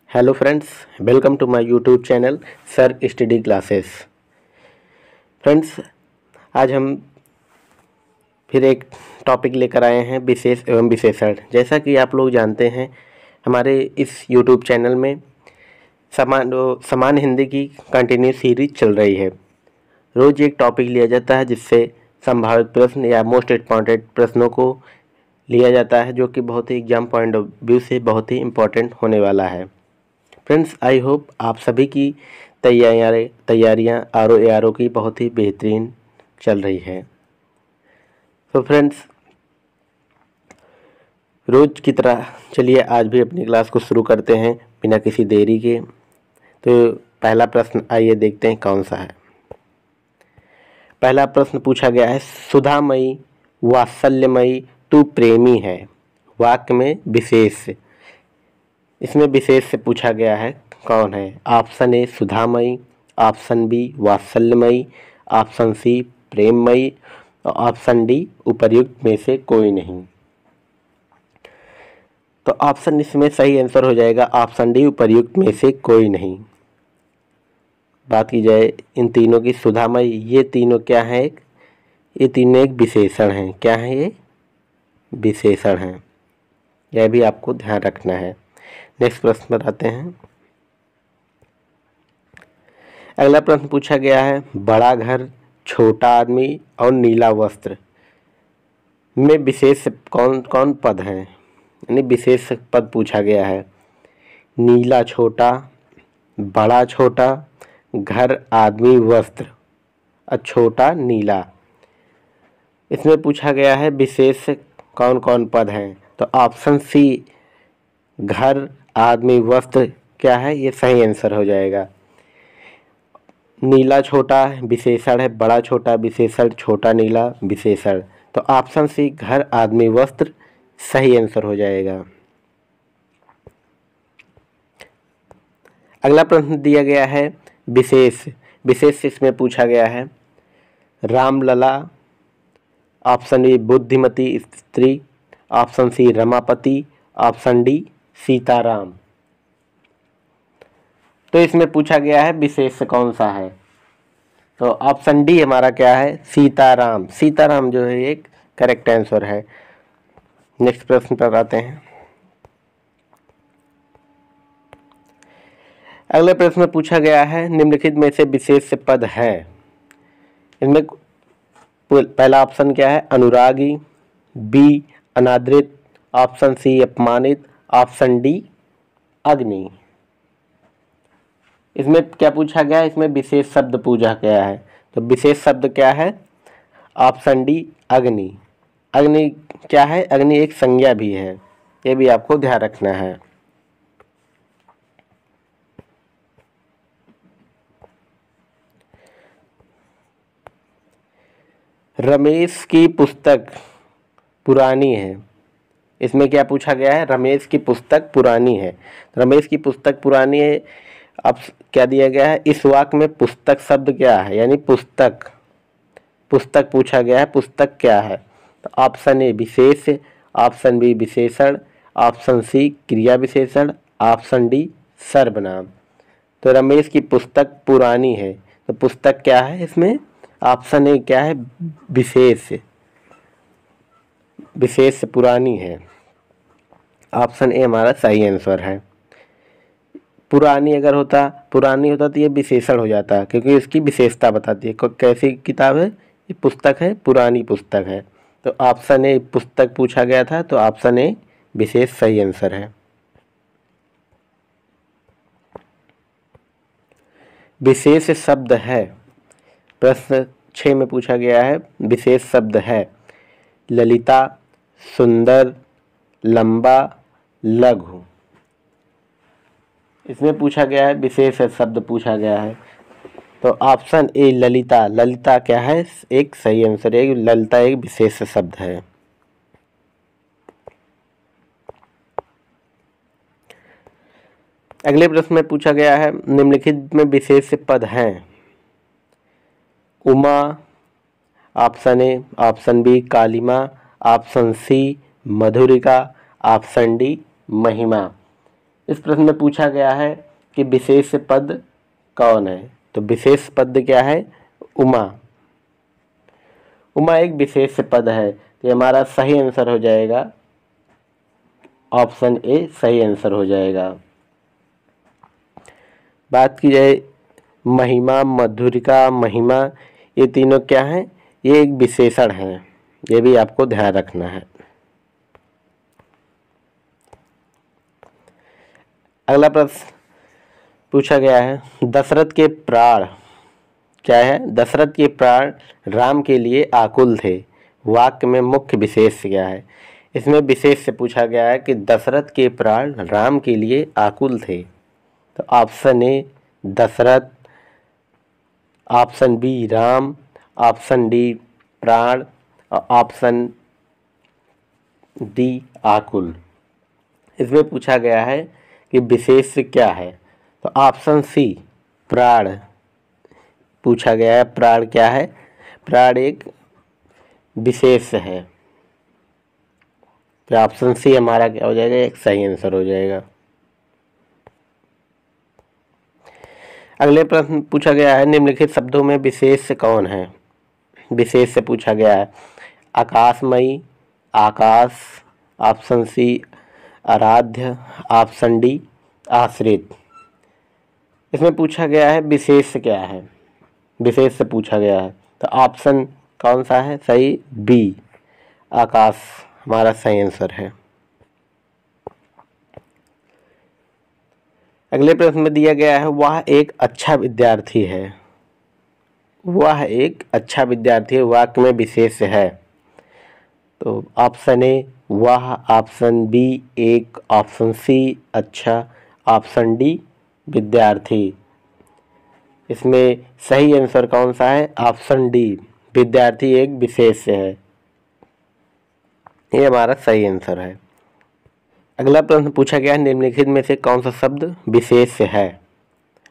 Hello friends, welcome to my YouTube channel sir study classes. Friends, आज हम फिर एक टॉपिक लेकर आए हैं विशेष एवं विशेषण। जैसा कि आप लोग जानते हैं, हमारे इस यूट्यूब चैनल में समान हिंदी की कंटिन्यू सीरीज चल रही है। रोज़ एक टॉपिक लिया जाता है जिससे संभावित प्रश्न या मोस्ट इम्पॉर्टेंट प्रश्नों को लिया जाता है, जो कि बहुत ही एग्जाम पॉइंट ऑफ व्यू से बहुत ही इम्पोर्टेंट होने वाला है। फ्रेंड्स, आई होप आप सभी की तैयारियां आर की बहुत ही बेहतरीन चल रही है। तो फ्रेंड्स, रोज़ की तरह चलिए आज भी अपनी क्लास को शुरू करते हैं बिना किसी देरी के। तो पहला प्रश्न आइए देखते हैं कौन सा है। पहला प्रश्न पूछा गया है, सुधामयी वात्सल्यमयी तू प्रेमी है, वाक्य में विशेष। इसमें विशेष से पूछा गया है कौन है। ऑप्शन ए सुधामयी, ऑप्शन बी वात्सल्यमयी, ऑप्शन सी प्रेममयी और ऑप्शन डी उपर्युक्त में से कोई नहीं। तो ऑप्शन इसमें सही आंसर हो जाएगा ऑप्शन डी उपर्युक्त में से कोई नहीं। बात की जाए इन तीनों की, सुधामयी, ये तीनों क्या है, ये तीनों एक विशेषण हैं। क्या है ये? विशेषण हैं। यह भी आपको ध्यान रखना है। नेक्स्ट प्रश्न पर आते हैं। अगला प्रश्न पूछा गया है, बड़ा घर, छोटा आदमी और नीला वस्त्र में विशेष कौन कौन पद हैं। यानी विशेष पद पूछा गया है। नीला छोटा, बड़ा छोटा, घर आदमी वस्त्र और छोटा नीला। इसमें पूछा गया है विशेष कौन कौन पद हैं। तो ऑप्शन सी घर आदमी वस्त्र क्या है, ये सही आंसर हो जाएगा। नीला छोटा विशेषण है, बड़ा छोटा विशेषण, छोटा नीला विशेषण। तो ऑप्शन सी घर आदमी वस्त्र सही आंसर हो जाएगा। अगला प्रश्न दिया गया है विशेष। विशेष इसमें पूछा गया है, रामलला, ऑप्शन ए बुद्धिमती स्त्री, ऑप्शन सी रमापति, ऑप्शन डी सीताराम। तो इसमें पूछा गया है विशेष कौन सा है। तो ऑप्शन डी हमारा क्या है, सीताराम। सीताराम जो है एक करेक्ट आंसर है। नेक्स्ट प्रश्न पर आते हैं। अगले प्रश्न में पूछा गया है, निम्नलिखित में से विशेष पद है। इनमें पहला ऑप्शन क्या है, अनुरागी, बी अनादृत, ऑप्शन सी अपमानित, ऑप्शन डी अग्नि। इसमें क्या पूछा गया है, इसमें विशेष शब्द पूछा गया है। तो विशेष शब्द क्या है, ऑप्शन डी अग्नि। अग्नि क्या है, अग्नि एक संज्ञा भी है, ये भी आपको ध्यान रखना है। रमेश की पुस्तक पुरानी है। इसमें क्या पूछा गया है, रमेश की पुस्तक पुरानी है। रमेश की पुस्तक पुरानी है। अब क्या दिया गया है, इस वाक्य में पुस्तक शब्द क्या है, यानी पुस्तक। पुस्तक पूछा गया है, पुस्तक क्या है। तो ऑप्शन ए विशेष, ऑप्शन बी विशेषण, ऑप्शन सी क्रिया विशेषण, ऑप्शन डी सर्वनाम। तो रमेश की पुस्तक पुरानी है, तो पुस्तक क्या है इसमें, ऑप्शन ए क्या है, विशेष। विशेष पुरानी है, ऑप्शन ए हमारा सही आंसर है। पुरानी अगर होता, पुरानी होता तो ये विशेषण हो जाता, क्योंकि इसकी विशेषता बताती है। कैसी किताब है, ये पुस्तक है, पुरानी पुस्तक है। तो ऑप्शन ए पुस्तक पूछा गया था, तो ऑप्शन ए विशेष सही आंसर है। विशेष शब्द है, प्रश्न 6 में पूछा गया है, विशेष शब्द है ललिता, सुंदर, लंबा, लघु। इसमें पूछा गया है विशेष शब्द पूछा गया है। तो ऑप्शन ए ललिता। ललिता क्या है, एक सही आंसर है। ललिता एक विशेष शब्द है। अगले प्रश्न में पूछा गया है, निम्नलिखित में विशेष पद हैं। Uma, option A, option B कालिमा, ऑप्शन सी मधुरिका, ऑप्शन डी महिमा। इस प्रश्न में पूछा गया है कि विशेष पद कौन है। तो विशेष पद क्या है? उमा। उमा एक विशेष पद है। तो हमारा सही आंसर हो जाएगा ऑप्शन ए सही आंसर हो जाएगा। बात की जाए महिमा, मधुरिका, महिमा, ये तीनों क्या हैं? ये एक विशेषण हैं, ये भी आपको ध्यान रखना है। अगला प्रश्न पूछा गया है, दशरथ के प्राण क्या है? दशरथ के प्राण राम के लिए आकुल थे, वाक्य में मुख्य विशेष क्या है? इसमें विशेष से पूछा गया है कि दशरथ के प्राण राम के लिए आकुल थे। तो option A Dasharath, option B Ram, option D प्राण और ऑप्शन डी आकुल। इसमें पूछा गया है कि विशेष क्या है? तो ऑप्शन सी प्राण पूछा गया है। प्राण क्या है? प्राण एक विशेष है। तो ऑप्शन सी हमारा क्या हो जाएगा? एक सही आंसर हो जाएगा। अगले प्रश्न पूछा गया है, निम्नलिखित शब्दों में विशेष कौन है? विशेष से पूछा गया है आकाशमयी, आकाश, ऑप्शन सी आराध्य, ऑप्शन डी आश्रित। इसमें पूछा गया है विशेष क्या है? विशेष से पूछा गया है। तो ऑप्शन कौन सा है सही? बी आकाश हमारा सही आंसर है। अगले प्रश्न में दिया गया है वह एक अच्छा विद्यार्थी है। वह एक अच्छा विद्यार्थी है, वाक्य में विशेष है। तो ऑप्शन ए वह, ऑप्शन बी एक, ऑप्शन सी अच्छा, ऑप्शन डी विद्यार्थी। इसमें सही आंसर कौन सा है? ऑप्शन डी विद्यार्थी एक विशेष है, ये हमारा सही आंसर है। अगला प्रश्न पूछा गया है निम्नलिखित में से कौन सा शब्द विशेष है?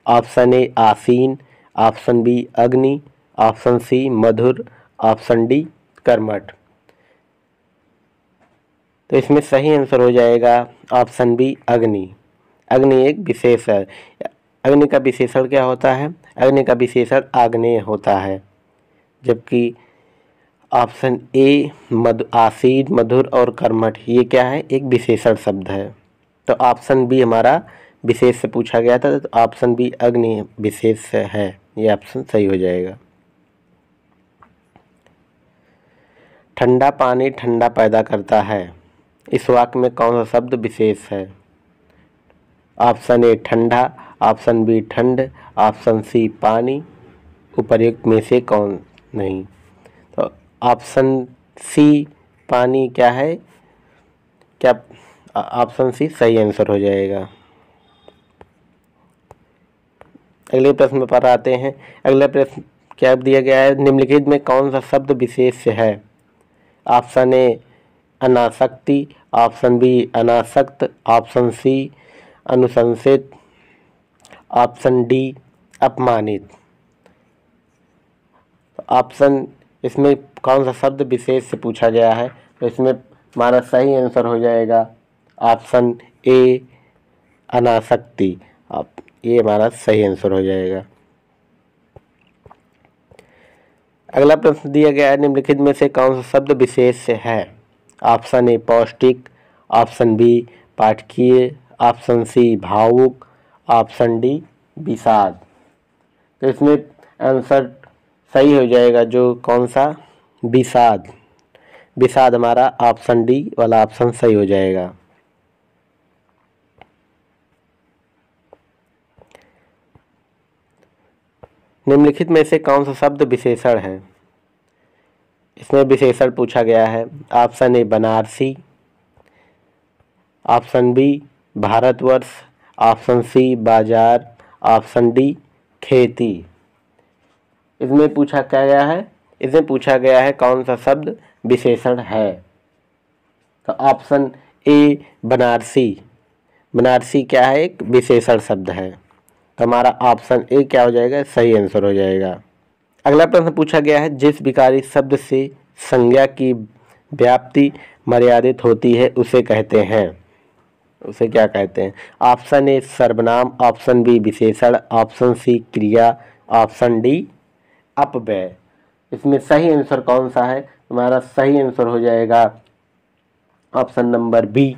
ऑप्शन ए आसीन, ऑप्शन बी अग्नि, ऑप्शन सी मधुर, ऑप्शन डी कर्मठ। तो इसमें सही आंसर हो जाएगा ऑप्शन बी अग्नि। अग्नि एक विशेष है। अग्नि का विशेषण क्या होता है? अग्नि का विशेषण आग्नेय होता है, जबकि ऑप्शन ए आसीन, मधुर और कर्मठ ये क्या है? एक विशेषण शब्द है। तो ऑप्शन बी हमारा विशेष से पूछा गया था, तो ऑप्शन बी अग्नि विशेष है, ये ऑप्शन सही हो जाएगा। ठंडा पानी ठंडा पैदा करता है, इस वाक्य में कौन सा शब्द विशेष है? ऑप्शन ए ठंडा, ऑप्शन बी ठंड, ऑप्शन सी पानी, उपर्युक्त में से कौन नहीं? तो ऑप्शन सी पानी क्या है? क्या ऑप्शन सी सही आंसर हो जाएगा। अगले प्रश्न में पर आते हैं। अगला प्रश्न क्या दिया गया है? निम्नलिखित में कौन सा शब्द विशेष है? ऑप्शन ए अनासक्ति, ऑप्शन बी अनासक्त, ऑप्शन सी अनुशंसित, ऑप्शन डी अपमानित। ऑप्शन इसमें कौन सा शब्द विशेष से पूछा गया है? तो इसमें हमारा सही आंसर हो जाएगा ऑप्शन ए अनासक्ति। ये हमारा सही आंसर हो जाएगा। अगला प्रश्न दिया गया है निम्नलिखित में से कौन सा शब्द विशेष है? ऑप्शन ए पौष्टिक, ऑप्शन बी पाठकीय, ऑप्शन सी भावुक, ऑप्शन डी विषाद। तो इसमें आंसर सही हो जाएगा जो कौन सा? विषाद। विषाद हमारा ऑप्शन डी वाला ऑप्शन सही हो जाएगा। निम्नलिखित में से कौन सा शब्द विशेषण है? इसमें विशेषण पूछा गया है। ऑप्शन ए बनारसी, option B Bharatvarsh, option C बाजार, ऑप्शन डी खेती। इसमें पूछा क्या गया है? इसमें पूछा गया है कौन सा शब्द विशेषण है? तो ऑप्शन ए बनारसी। बनारसी क्या है? एक विशेषण शब्द है। तो हमारा ऑप्शन ए क्या हो जाएगा? सही आंसर हो जाएगा। अगला प्रश्न पूछा गया है जिस विकारी शब्द से संज्ञा की व्याप्ति मर्यादित होती है उसे कहते हैं। उसे क्या कहते हैं? ऑप्शन ए सर्वनाम, ऑप्शन बी विशेषण, ऑप्शन सी क्रिया, ऑप्शन डी अपव्यय। इसमें सही आंसर कौन सा है? हमारा सही आंसर हो जाएगा ऑप्शन नंबर बी।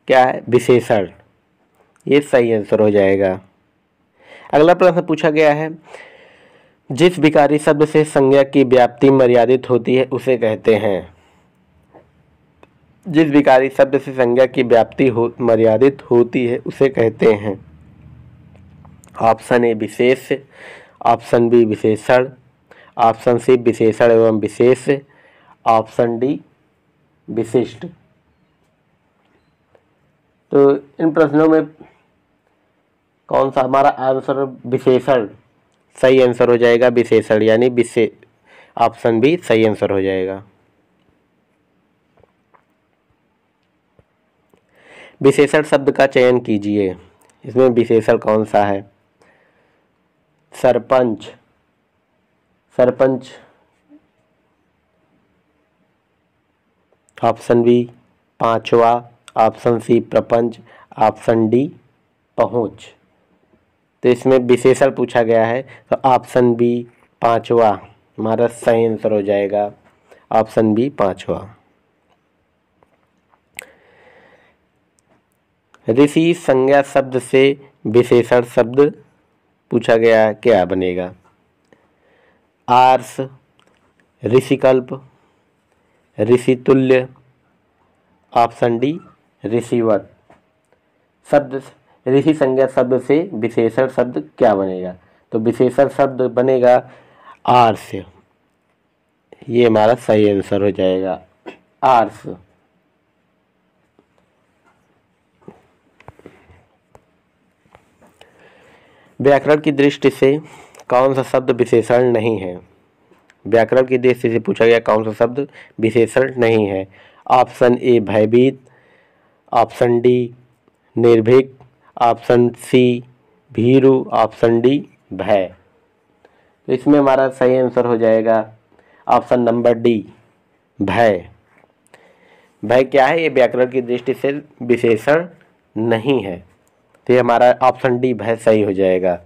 क्या है? विशेषण। ये सही आंसर हो जाएगा। अगला प्रश्न पूछा गया है, जिस विकारी शब्द से संज्ञा की व्याप्ति मर्यादित होती है उसे कहते हैं। जिस विकारी शब्द से संज्ञा की व्याप्ति मर्यादित होती है उसे कहते हैं। ऑप्शन ए विशेष, ऑप्शन बी विशेषण, ऑप्शन सी विशेषण एवं विशेष, ऑप्शन डी विशिष्ट। तो इन प्रश्नों में कौन सा हमारा आंसर? विशेषण सही आंसर हो जाएगा। विशेषण यानी ऑप्शन बी सही आंसर हो जाएगा। विशेषण शब्द का चयन कीजिए। इसमें विशेषण कौन सा है? सरपंच, सरपंच, ऑप्शन बी पांचवा, ऑप्शन सी प्रपंच, ऑप्शन डी पहुंच। तो इसमें विशेषण पूछा गया है तो ऑप्शन बी पांचवा हमारा सही आंसर हो जाएगा। ऑप्शन बी पांचवा। ऋषि संज्ञा शब्द से विशेषण शब्द पूछा गया है, क्या बनेगा? आर्ष, ऋषिकल्प, ऋषितुल्य, ऑप्शन डी ऋषिवत। शब्द ऋषि संज्ञा शब्द से विशेषण शब्द क्या बनेगा? तो विशेषण शब्द बनेगा आर्ष। ये हमारा सही आंसर हो जाएगा, आर्ष। व्याकरण की दृष्टि से कौन सा शब्द विशेषण नहीं है? व्याकरण की दृष्टि से पूछा गया कौन सा शब्द विशेषण नहीं है। ऑप्शन ए भयभीत, ऑप्शन डी निर्भीक, ऑप्शन सी भीरु, ऑप्शन डी भय। तो इसमें हमारा सही आंसर हो जाएगा ऑप्शन नंबर डी भय। भय क्या है? ये व्याकरण की दृष्टि से विशेषण नहीं है। तो ये हमारा ऑप्शन डी भय सही हो जाएगा।